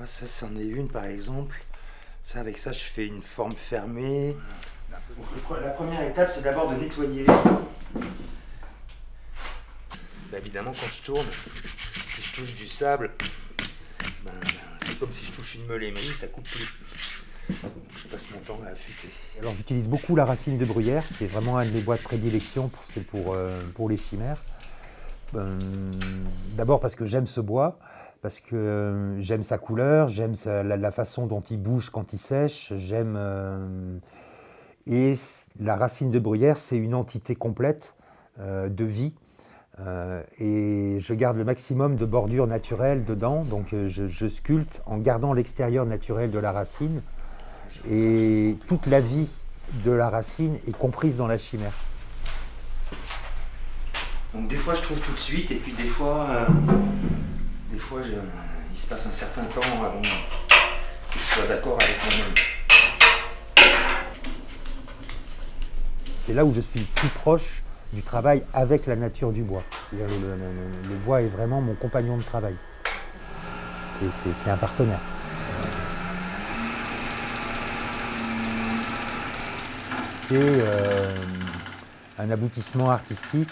Ça, c'en est une par exemple. Ça, avec ça, je fais une forme fermée. Donc, la première étape, c'est d'abord de nettoyer. Bah, évidemment, quand je tourne, si je touche du sable, c'est comme si je touche une meulerie, ça coupe plus. Je passe mon temps à affûter. Alors j'utilise beaucoup la racine de bruyère, c'est vraiment un de mes bois de prédilection pour les chimères. D'abord parce que j'aime ce bois, parce que j'aime sa couleur, j'aime la façon dont il bouge quand il sèche, et la racine de bruyère, c'est une entité complète de vie. Et je garde le maximum de bordure naturelle dedans, donc je sculpte en gardant l'extérieur naturel de la racine, et toute la vie de la racine est comprise dans la chimère. Donc des fois je trouve tout de suite, et puis des fois il se passe un certain temps avant que je sois d'accord avec moi-même. C'est là où je suis plus proche du travail avec la nature du bois. C'est-à-dire le bois est vraiment mon compagnon de travail. C'est un partenaire. C'est un aboutissement artistique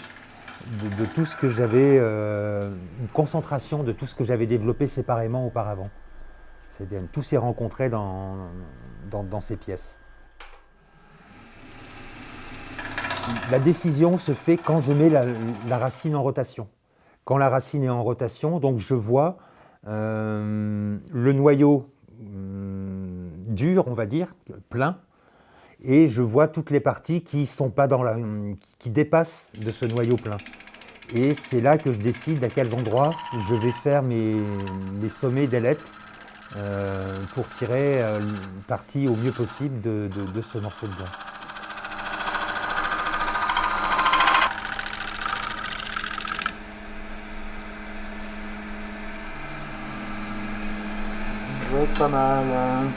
de tout ce que j'avais, une concentration de tout ce que j'avais développé séparément auparavant. Tout s'est rencontré dans ces pièces. La décision se fait quand je mets la racine en rotation. Quand la racine est en rotation, donc je vois le noyau dur, on va dire, plein, et je vois toutes les parties qui dépassent de ce noyau plein. Et c'est là que je décide à quels endroits je vais faire mes sommets d'ailettes pour tirer parti au mieux possible de ce morceau de bois. Ouais, pas mal. Hein.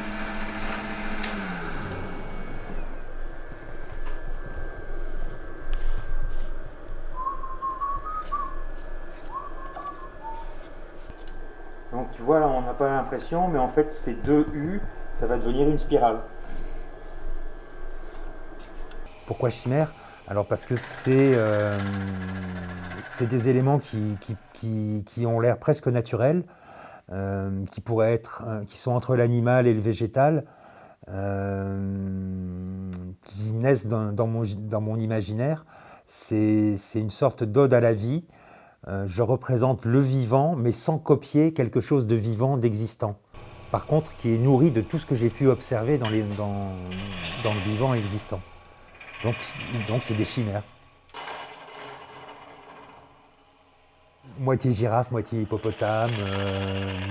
Donc tu vois là, on n'a pas l'impression, mais en fait ces deux U, ça va devenir une spirale. Pourquoi chimère? Alors parce que c'est des éléments qui ont l'air presque naturels, qui sont entre l'animal et le végétal, qui naissent dans mon imaginaire. C'est une sorte d'ode à la vie. Je représente le vivant, mais sans copier quelque chose de vivant, d'existant. Par contre, qui est nourri de tout ce que j'ai pu observer dans le vivant existant. Donc c'est des chimères. Moitié girafe, moitié hippopotame,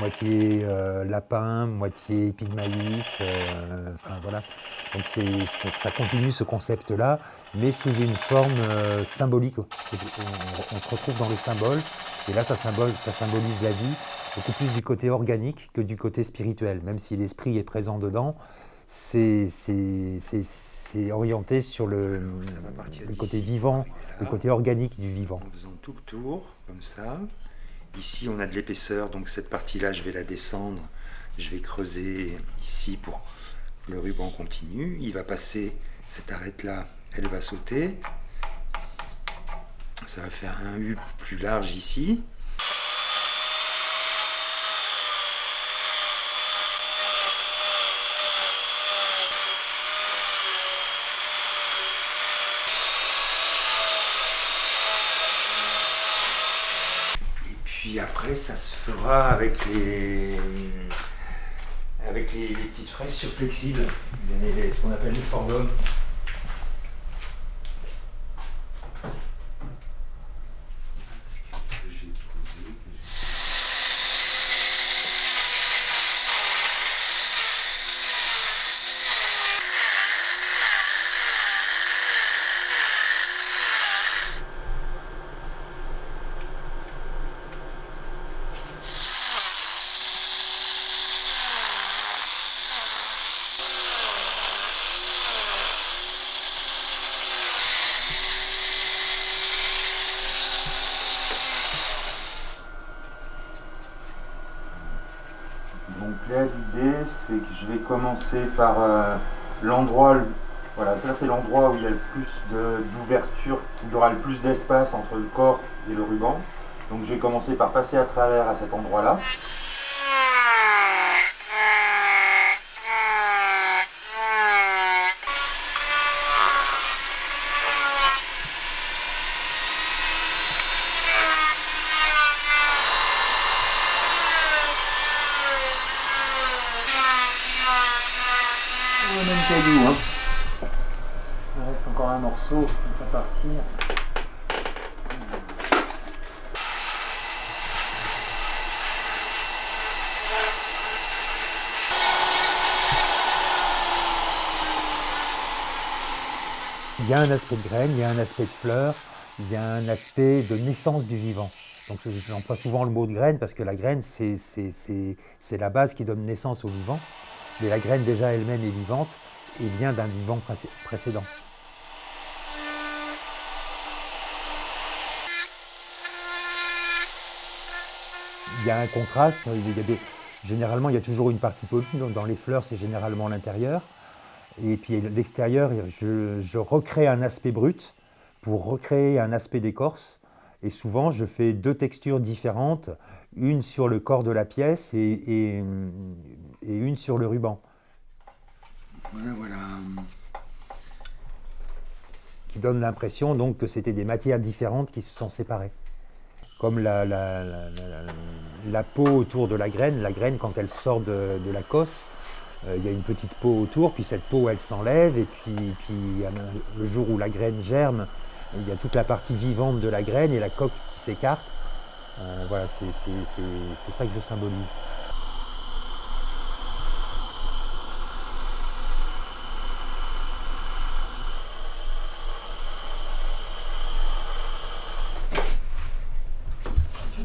moitié lapin, moitié épi de maïs, enfin voilà. Donc ça continue ce concept-là, mais sous une forme symbolique. On se retrouve dans le symbole, et là ça symbolise la vie, beaucoup plus du côté organique que du côté spirituel. Même si l'esprit est présent dedans, c'est orienté sur le côté vivant, le côté organique du vivant. En faisant tout le tour, comme ça. Ici, on a de l'épaisseur, donc cette partie-là, je vais la descendre. Je vais creuser ici pour que le ruban continue. Il va passer, cette arête-là, elle va sauter. Ça va faire un U plus large ici. Puis après, ça se fera avec les petites fraises surflexibles, ce qu'on appelle les forgommes. Donc là, l'idée, c'est que je vais commencer par l'endroit, voilà, ça c'est l'endroit où il y a le plus d'ouverture, où il y aura le plus d'espace entre le corps et le ruban. Donc je vais commencer par passer à travers à cet endroit-là. Même caillou, hein. Il reste encore un morceau, on va partir. Il y a un aspect de graine, il y a un aspect de fleur, il y a un aspect de naissance du vivant. Donc j'emploie souvent le mot de graine parce que la graine, c'est la base qui donne naissance au vivant. Mais la graine déjà elle-même est vivante et vient d'un vivant précédent. Il y a un contraste, généralement il y a toujours une partie polie, donc dans les fleurs c'est généralement l'intérieur. Et puis l'extérieur, je recrée un aspect brut pour recréer un aspect d'écorce. Et souvent, je fais deux textures différentes, une sur le corps de la pièce et une sur le ruban. Voilà. Qui donne l'impression donc que c'était des matières différentes qui se sont séparées. Comme la peau autour de la graine quand elle sort de la cosse, il y a une petite peau autour, puis cette peau elle s'enlève, et puis le jour où la graine germe, il y a toute la partie vivante de la graine et la coque qui s'écarte. Voilà, c'est ça que je symbolise.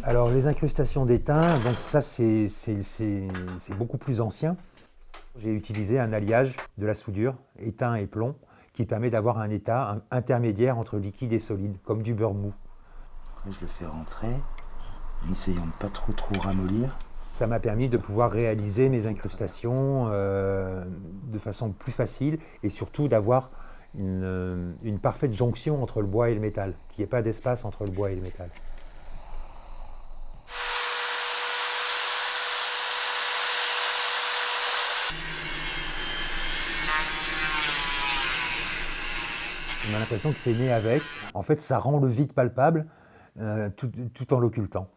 Alors les incrustations d'étain, donc ça c'est beaucoup plus ancien. J'ai utilisé un alliage de la soudure, étain et plomb, qui permet d'avoir un état intermédiaire entre liquide et solide, comme du beurre mou. Je le fais rentrer, en essayant de pas trop ramollir. Ça m'a permis de pouvoir réaliser mes incrustations de façon plus facile et surtout d'avoir une parfaite jonction entre le bois et le métal, qu'il n'y ait pas d'espace entre le bois et le métal. On a l'impression que c'est né avec. En fait, ça rend le vide palpable tout en l'occultant.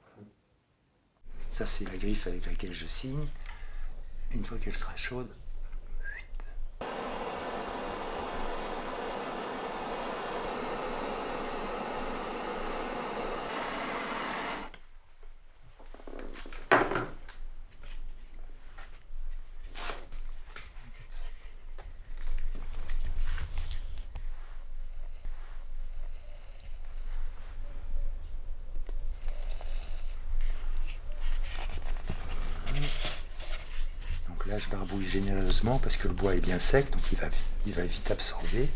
Ça, c'est la griffe avec laquelle je signe. Et une fois qu'elle sera chaude, là, je barbouille généreusement parce que le bois est bien sec, donc il va vite absorber.